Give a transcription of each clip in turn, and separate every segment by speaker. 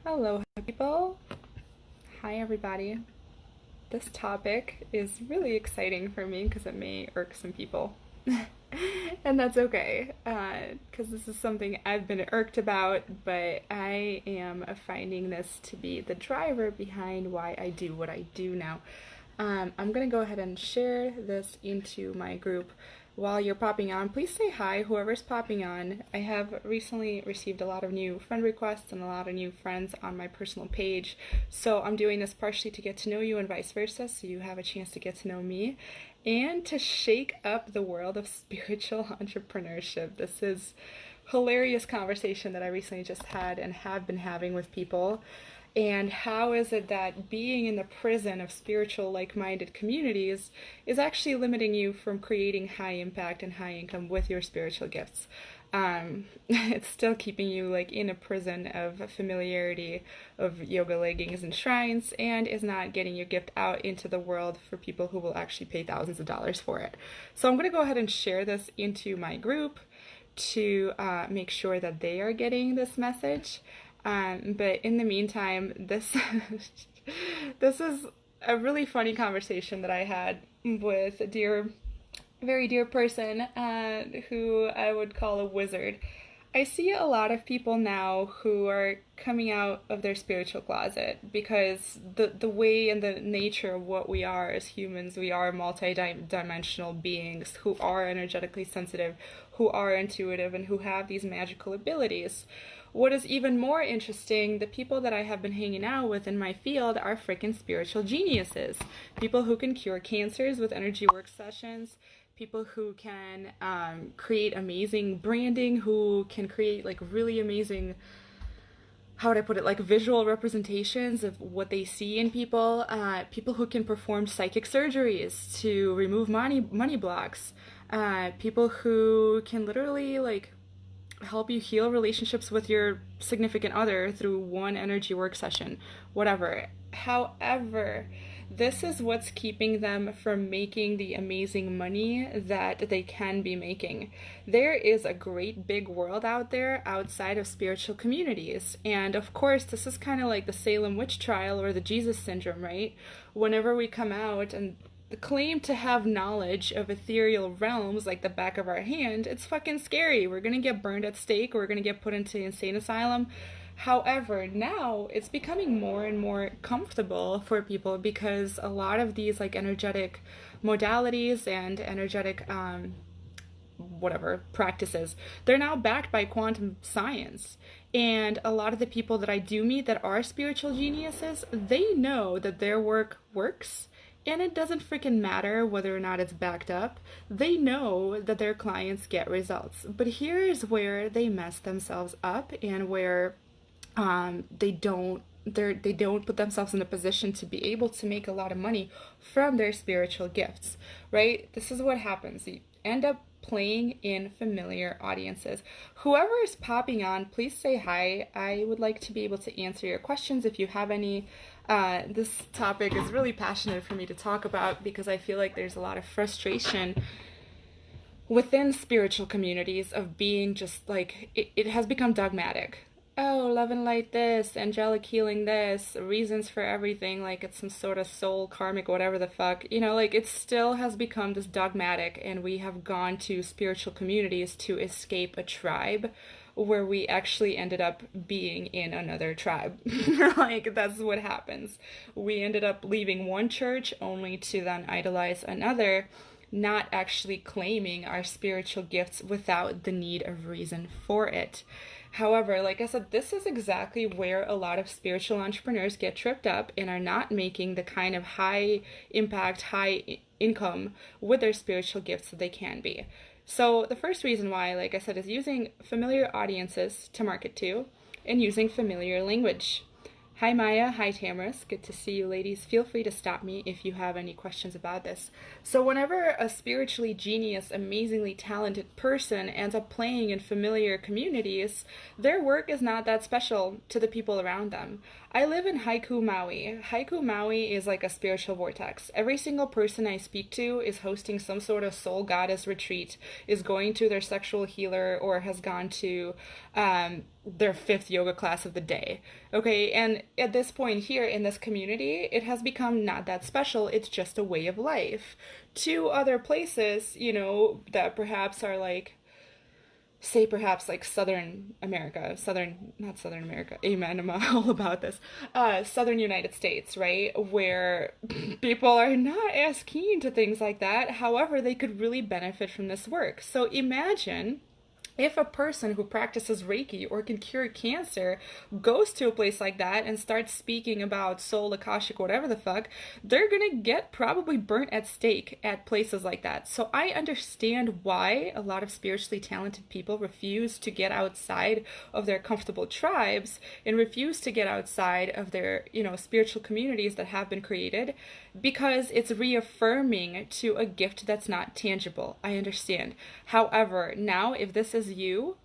Speaker 1: Hello, people. Hi, everybody. This topic is really exciting for me because it may irk some people. And that's okay, because this is something I've been irked about, but I am finding this to be the driver behind why I do what I do now. I'm going to go ahead and share this into my group. While you're popping on, please say hi, whoever's popping on. I have recently received a lot of new friend requests and a lot of new friends on my personal page. So I'm doing this partially to get to know you and vice versa, so you have a chance to get to know me and to shake up the world of spiritual entrepreneurship. This is hilarious conversation that I recently just had and have been having with people. And how is it that being in the prison of spiritual like-minded communities is actually limiting you from creating high impact and high income with your spiritual gifts? It's still keeping you like in a prison of familiarity of yoga leggings and shrines, and is not getting your gift out into the world for people who will actually pay thousands of dollars for it. So I'm going to go ahead and share this into my group to make sure that they are getting this message. But in the meantime, this this is a really funny conversation that I had with a very dear person who I would call a wizard. I see a lot of people now who are coming out of their spiritual closet because the way and the nature of what we are as humans, we are multi-dimensional beings who are energetically sensitive, who are intuitive, and who have these magical abilities. What is even more interesting, the people that I have been hanging out with in my field are freaking spiritual geniuses. People who can cure cancers with energy work sessions, people who can create amazing branding, who can create like really amazing, how would I put it, like visual representations of what they see in people, people who can perform psychic surgeries to remove money blocks, people who can literally like help you heal relationships with your significant other through one energy work session, whatever. However, this is what's keeping them from making the amazing money that they can be making. There is a great big world out there outside of spiritual communities. And of course, this is kind of like the Salem witch trial or the Jesus syndrome, right? Whenever we come out and claim to have knowledge of ethereal realms like the back of our hand, it's fucking scary. We're gonna get burned at stake, we're gonna get put into the insane asylum. However, now it's becoming more and more comfortable for people because a lot of these like energetic modalities and energetic whatever practices, they're now backed by quantum science. And a lot of the people that I do meet that are spiritual geniuses, they know that their work works. And it doesn't freaking matter whether or not it's backed up. They know that their clients get results. But here's where they mess themselves up and where they don't put themselves in a position to be able to make a lot of money from their spiritual gifts, right? This is what happens. You end up playing in familiar audiences. Whoever is popping on, please say hi. I would like to be able to answer your questions if you have any. This topic is really passionate for me to talk about because I feel like there's a lot of frustration within spiritual communities of being just like, it has become dogmatic. Oh, love and light this, angelic healing this, reasons for everything, like it's some sort of soul, karmic, whatever the fuck. You know, like it still has become this dogmatic, and we have gone to spiritual communities to escape a tribe where we actually ended up being in another tribe. Like, that's what happens. We ended up leaving one church only to then idolize another, not actually claiming our spiritual gifts without the need of reason for it. However, like I said, this is exactly where a lot of spiritual entrepreneurs get tripped up and are not making the kind of high impact, high income with their spiritual gifts that they can be. So the first reason why, like I said, is using familiar audiences to market to and using familiar language. Hi Maya, hi Tamras, good to see you ladies. Feel free to stop me if you have any questions about this. So whenever a spiritually genius, amazingly talented person ends up playing in familiar communities, their work is not that special to the people around them. I live in Haiku, Maui. Haiku, Maui is like a spiritual vortex. Every single person I speak to is hosting some sort of soul goddess retreat, is going to their sexual healer, or has gone to their fifth yoga class of the day. Okay, and at this point here in this community, it has become not that special. It's just a way of life. To other places, that perhaps are like, say perhaps like Southern America, not Southern America, amen, I'm all about this, Southern United States, right, where people are not as keen to things like that. However, they could really benefit from this work. So imagine if a person who practices Reiki or can cure cancer goes to a place like that and starts speaking about soul, Akashic, whatever the fuck, they're gonna get probably burnt at stake at places like that. So I understand why a lot of spiritually talented people refuse to get outside of their comfortable tribes and refuse to get outside of their, spiritual communities that have been created, because it's reaffirming to a gift that's not tangible. I understand. However, now if this is you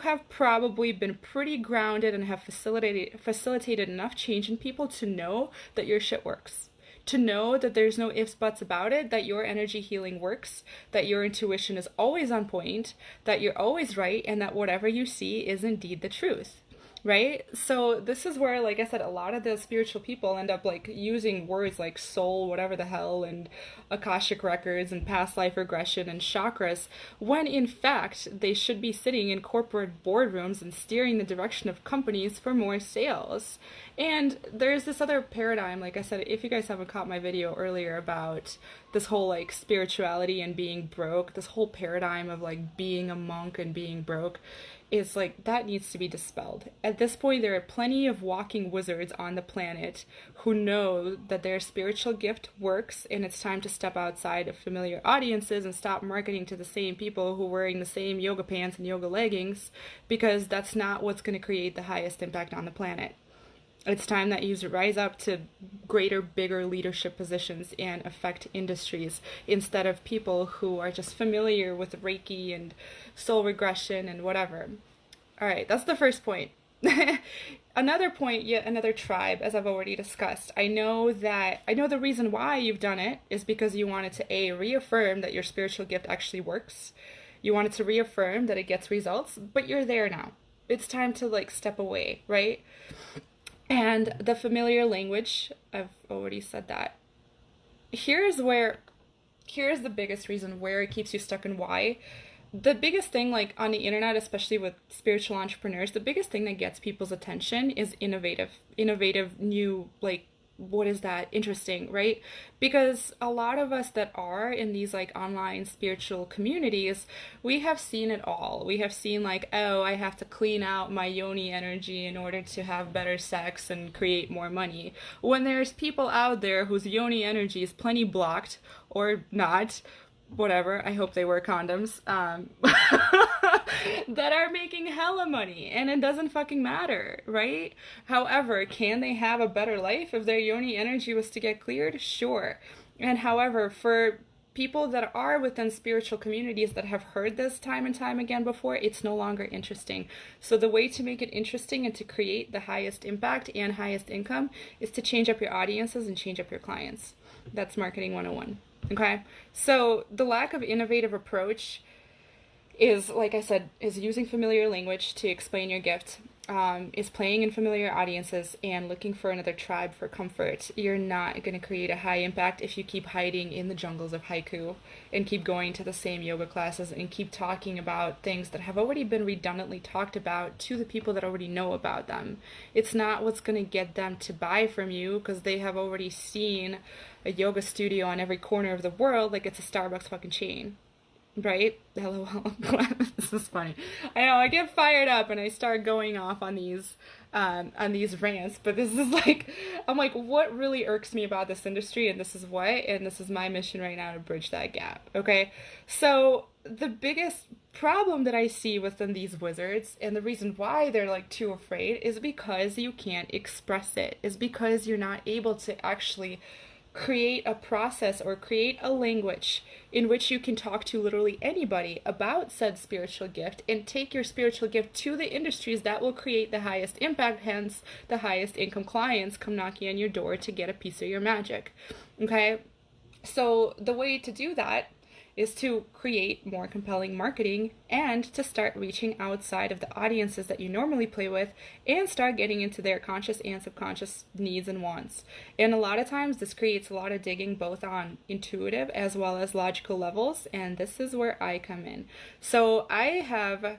Speaker 1: have probably been pretty grounded and have facilitated enough change in people to know that your shit works. To know that there's no ifs, buts about it, that your energy healing works, that your intuition is always on point, that you're always right, and that whatever you see is indeed the truth. Right? So this is where, like I said, a lot of the spiritual people end up like using words like soul, whatever the hell, and Akashic records and past life regression and chakras, when in fact they should be sitting in corporate boardrooms and steering the direction of companies for more sales. And there's this other paradigm, like I said, if you guys haven't caught my video earlier about this whole like spirituality and being broke, this whole paradigm of like being a monk and being broke, is like that needs to be dispelled. At this point, there are plenty of walking wizards on the planet who know that their spiritual gift works, and it's time to step outside of familiar audiences and stop marketing to the same people who are wearing the same yoga pants and yoga leggings, because that's not what's going to create the highest impact on the planet. It's time that you rise up to greater, bigger leadership positions and affect industries instead of people who are just familiar with Reiki and soul regression and whatever. All right, that's the first point. Another point, yet another tribe, as I've already discussed. I know the reason why you've done it is because you wanted to reaffirm that your spiritual gift actually works. You wanted to reaffirm that it gets results, but you're there now. It's time to like step away, right? And the familiar language, I've already said that. Here's the biggest reason where it keeps you stuck and why. The biggest thing, like on the internet, especially with spiritual entrepreneurs, the biggest thing that gets people's attention is innovative, new, like, what is that? Interesting, right? Because a lot of us that are in these like online spiritual communities, we have seen it all. We have seen like, oh, I have to clean out my yoni energy in order to have better sex and create more money. When there's people out there whose yoni energy is plenty blocked or not, whatever, I hope they wear condoms, that are making hella money, and it doesn't fucking matter, right? However, can they have a better life if their yoni energy was to get cleared? Sure. And however, for people that are within spiritual communities that have heard this time and time again before, it's no longer interesting. So the way to make it interesting and to create the highest impact and highest income is to change up your audiences and change up your clients. That's marketing 101. Okay, so the lack of innovative approach is, like I said, is using familiar language to explain your gift, is playing in familiar audiences and looking for another tribe for comfort. You're not going to create a high impact if you keep hiding in the jungles of haiku and keep going to the same yoga classes and keep talking about things that have already been redundantly talked about to the people that already know about them. It's not what's going to get them to buy from you because they have already seen a yoga studio on every corner of the world like it's a Starbucks fucking chain. Right? LOL. This is funny. I know, I get fired up and I start going off on these rants, but this is like, I'm like, what really irks me about this industry, and this is my mission right now to bridge that gap, okay? So the biggest problem that I see within these wizards, and the reason why they're like too afraid, is because you can't express it, is because you're not able to actually create a process or create a language in which you can talk to literally anybody about said spiritual gift and take your spiritual gift to the industries that will create the highest impact, hence the highest income clients come knocking on your door to get a piece of your magic. Okay, so the way to do that is to create more compelling marketing and to start reaching outside of the audiences that you normally play with and start getting into their conscious and subconscious needs and wants. And a lot of times this creates a lot of digging both on intuitive as well as logical levels, and this is where I come in. So I have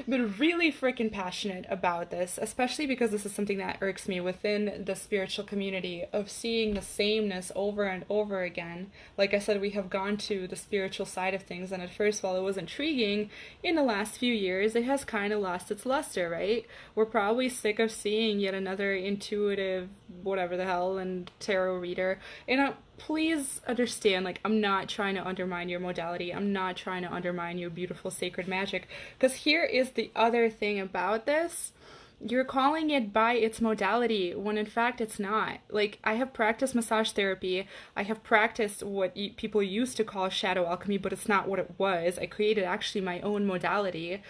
Speaker 1: been really freaking passionate about this, especially because this is something that irks me within the spiritual community of seeing the sameness over and over again. Like I said, we have gone to the spiritual side of things, and at first, while it was intriguing, in the last few years, it has kind of lost its luster, right? We're probably sick of seeing yet another intuitive, whatever the hell, and tarot reader. And please understand, like, I'm not trying to undermine your modality. I'm not trying to undermine your beautiful sacred magic. Because here is the other thing about this. You're calling it by its modality when in fact it's not. Like, I have practiced massage therapy. I have practiced what people used to call shadow alchemy, but it's not what it was. I created actually my own modality.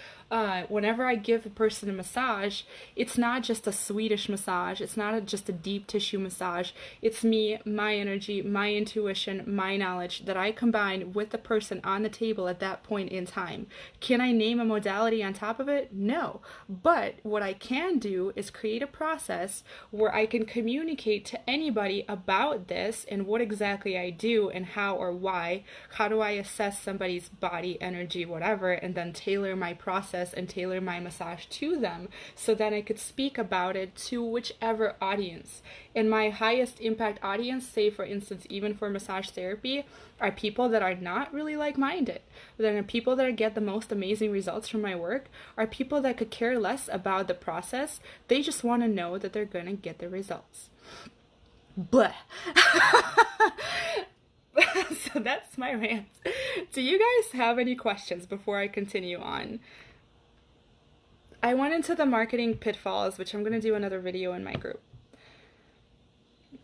Speaker 1: Whenever I give a person a massage, it's not just a Swedish massage. It's not just a deep tissue massage. It's me, my energy, my intuition, my knowledge that I combine with the person on the table at that point in time. Can I name a modality on top of it? No. But what I can do is create a process where I can communicate to anybody about this and what exactly I do and how or why. How do I assess somebody's body, energy, whatever, and then tailor my process and tailor my massage to them so that I could speak about it to whichever audience. And my highest impact audience, say for instance, even for massage therapy, are people that are not really like-minded. Then are people that get the most amazing results from my work, are people that could care less about the process. They just want to know that they're going to get the results. Blah. So that's my rant. Do you guys have any questions before I continue on? I went into the marketing pitfalls, which I'm going to do another video in my group.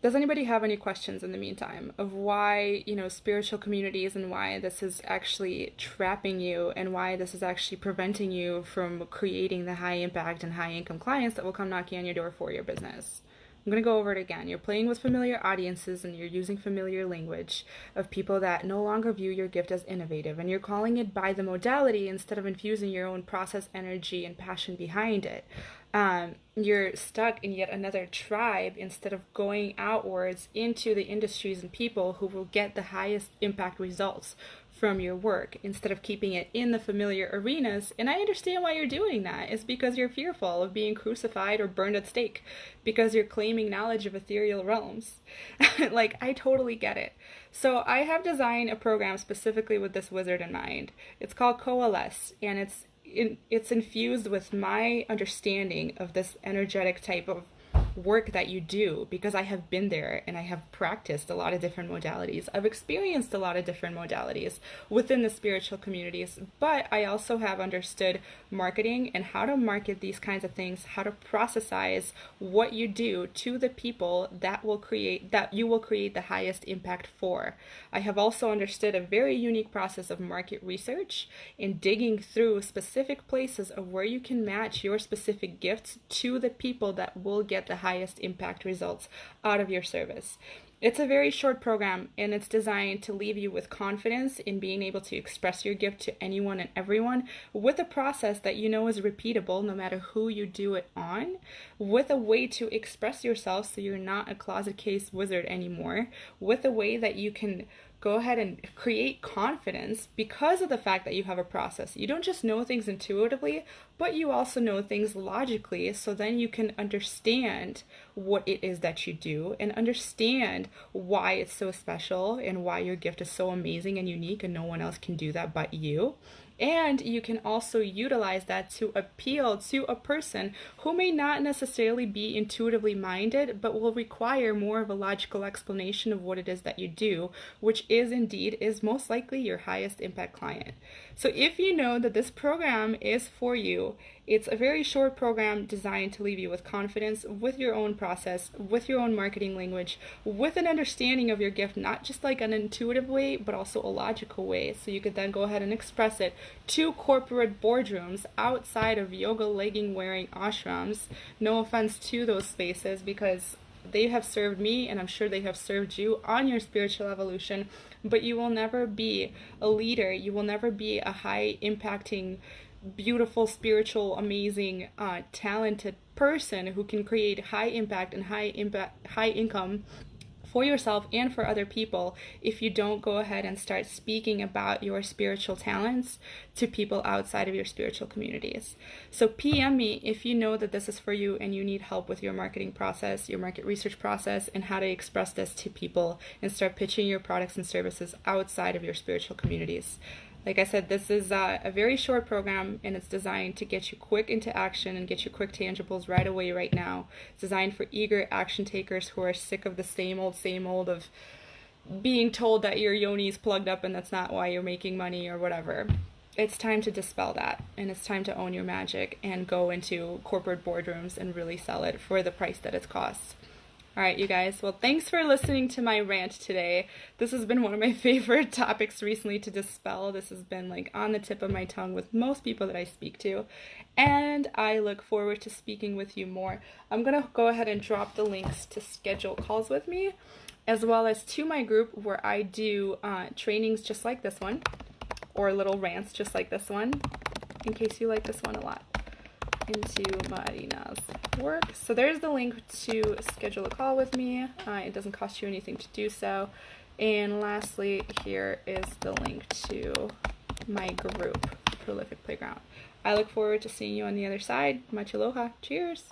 Speaker 1: Does anybody have any questions in the meantime of why, spiritual communities and why this is actually trapping you and why this is actually preventing you from creating the high impact and high income clients that will come knocking on your door for your business? I'm going to go over it again. You're playing with familiar audiences and you're using familiar language of people that no longer view your gift as innovative, and you're calling it by the modality instead of infusing your own process, energy, and passion behind it. You're stuck in yet another tribe instead of going outwards into the industries and people who will get the highest impact results from your work instead of keeping it in the familiar arenas. And I understand why you're doing that. It's because you're fearful of being crucified or burned at stake because you're claiming knowledge of ethereal realms. Like, I totally get it. So I have designed a program specifically with this wizard in mind. It's called Coalesce, and it's infused with my understanding of this energetic type of work that you do, because I have been there and I have practiced a lot of different modalities. I've experienced a lot of different modalities within the spiritual communities, but I also have understood marketing and how to market these kinds of things, how to processize what you do to the people that you will create the highest impact for. I have also understood a very unique process of market research and digging through specific places of where you can match your specific gifts to the people that will get the highest impact results out of your service. It's a very short program, and it's designed to leave you with confidence in being able to express your gift to anyone and everyone with a process that you know is repeatable no matter who you do it on, with a way to express yourself so you're not a closet case wizard anymore, with a way that you can go ahead and create confidence because of the fact that you have a process. You don't just know things intuitively, but you also know things logically, so then you can understand what it is that you do and understand why it's so special and why your gift is so amazing and unique and no one else can do that but you. And you can also utilize that to appeal to a person who may not necessarily be intuitively minded, but will require more of a logical explanation of what it is that you do, which is most likely your highest impact client. So if you know that this program is for you, it's a very short program designed to leave you with confidence, with your own process, with your own marketing language, with an understanding of your gift, not just like an intuitive way, but also a logical way. So you could then go ahead and express it to corporate boardrooms outside of yoga legging wearing ashrams. No offense to those spaces, because They have served me, and I'm sure they have served you on your spiritual evolution, but you will never be a leader. You will never be a high impacting, beautiful, spiritual, amazing, talented person who can create high impact and high income for yourself and for other people if you don't go ahead and start speaking about your spiritual talents to people outside of your spiritual communities. So PM me if you know that this is for you and you need help with your marketing process, your market research process, and how to express this to people and start pitching your products and services outside of your spiritual communities. Like I said, this is a very short program, and it's designed to get you quick into action and get you quick tangibles right away, right now. It's designed for eager action takers who are sick of the same old of being told that your yoni is plugged up and that's not why you're making money or whatever. It's time to dispel that, and it's time to own your magic and go into corporate boardrooms and really sell it for the price that it costs. All right, you guys. Well, thanks for listening to my rant today. This has been one of my favorite topics recently to dispel. This has been like on the tip of my tongue with most people that I speak to, and I look forward to speaking with you more. I'm going to go ahead and drop the links to schedule calls with me, as well as to my group where I do trainings just like this one, or little rants just like this one, in case you like this one a lot, into Marina's work. So there's the link to schedule a call with me. It doesn't cost you anything to do so. And lastly, here is the link to my group, Prolific Playground. I look forward to seeing you on the other side. Much aloha. Cheers.